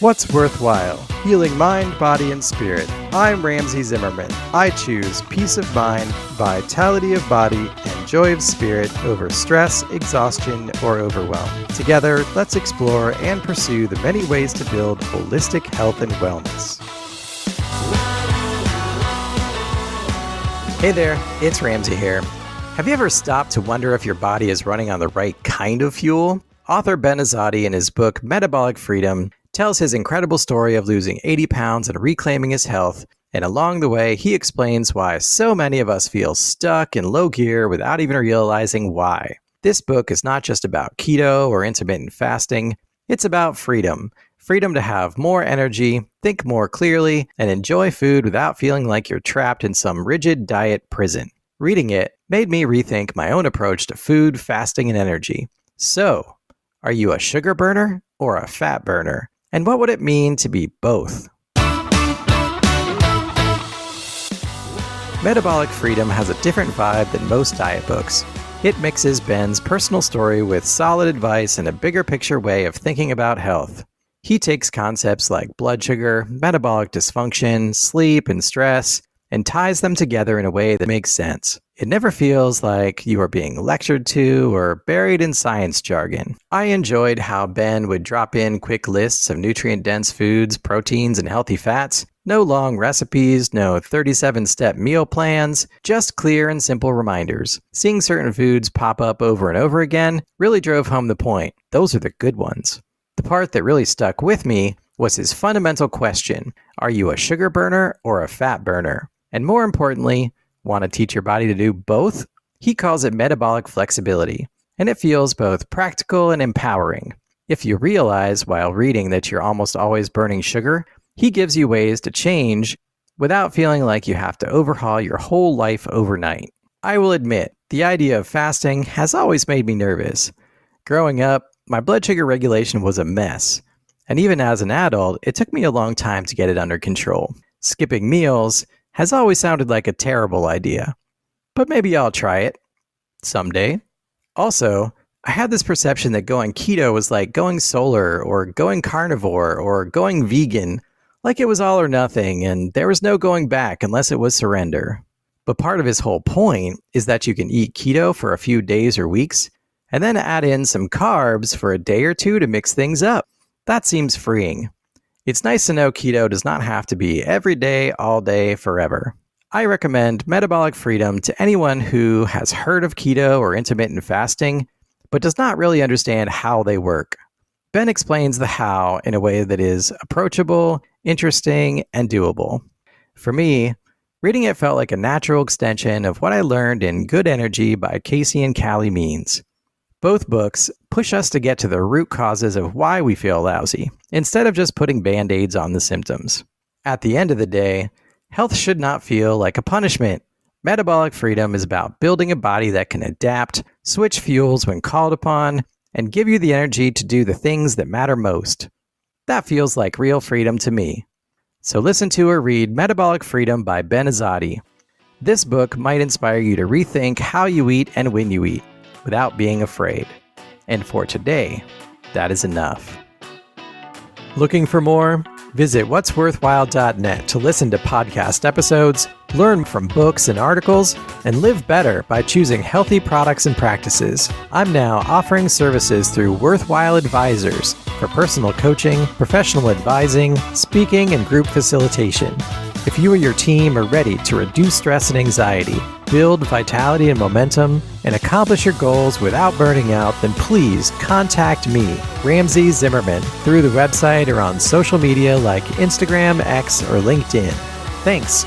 What's worthwhile? Healing mind, body, and spirit. I'm Ramsey Zimmerman. I choose peace of mind, vitality of body, and joy of spirit over stress, exhaustion, or overwhelm. Together, let's explore and pursue the many ways to build holistic health and wellness. Hey there, it's Ramsey here. Have you ever stopped to wonder if your body is running on the right kind of fuel? Author Ben Azadi, in his book Metabolic Freedom, tells his incredible story of losing 80 pounds and reclaiming his health, and along the way, he explains why so many of us feel stuck in low gear without even realizing why. This book is not just about keto or intermittent fasting, it's about freedom. Freedom to have more energy, think more clearly, and enjoy food without feeling like you're trapped in some rigid diet prison. Reading it made me rethink my own approach to food, fasting, and energy. So, are you a sugar burner or a fat burner? And what would it mean to be both? Metabolic Freedom has a different vibe than most diet books. It mixes Ben's personal story with solid advice and a bigger picture way of thinking about health. He takes concepts like blood sugar, metabolic dysfunction, sleep, and stress, and ties them together in a way that makes sense. It never feels like you are being lectured to or buried in science jargon. I enjoyed how Ben would drop in quick lists of nutrient-dense foods, proteins, and healthy fats. No long recipes, no 37-step meal plans, just clear and simple reminders. Seeing certain foods pop up over and over again really drove home the point. Those are the good ones. The part that really stuck with me was his fundamental question: are you a sugar burner or a fat burner? And more importantly, want to teach your body to do both? He calls it metabolic flexibility, and it feels both practical and empowering. If you realize while reading that you're almost always burning sugar, he gives you ways to change without feeling like you have to overhaul your whole life overnight. I will admit, the idea of fasting has always made me nervous. Growing up, my blood sugar regulation was a mess, and even as an adult, it took me a long time to get it under control. Skipping meals has always sounded like a terrible idea, but maybe I'll try it someday. Also, I had this perception that going keto was like going solar or going carnivore or going vegan, like it was all or nothing and there was no going back unless it was surrender. But part of his whole point is that you can eat keto for a few days or weeks and then add in some carbs for a day or two to mix things up. That seems freeing. It's nice to know keto does not have to be every day, all day, forever. I recommend Metabolic Freedom to anyone who has heard of keto or intermittent fasting, but does not really understand how they work. Ben explains the how in a way that is approachable, interesting, and doable. For me, reading it felt like a natural extension of what I learned in Good Energy by Casey and Callie Means. Both books push us to get to the root causes of why we feel lousy, instead of just putting band-aids on the symptoms. At the end of the day, health should not feel like a punishment. Metabolic Freedom is about building a body that can adapt, switch fuels when called upon, and give you the energy to do the things that matter most. That feels like real freedom to me. So listen to or read Metabolic Freedom by Ben Azadi. This book might inspire you to rethink how you eat and when you eat, without being afraid. And for today, that is enough. Looking for more? Visit what'sworthwhile.net to listen to podcast episodes, learn from books and articles, and live better by choosing healthy products and practices. I'm now offering services through Worthwhile Advisors for personal coaching, professional advising, speaking, and group facilitation. If you or your team are ready to reduce stress and anxiety, build vitality and momentum, and accomplish your goals without burning out, then please contact me, Ramsey Zimmerman, through the website or on social media like Instagram, X, or LinkedIn. Thanks.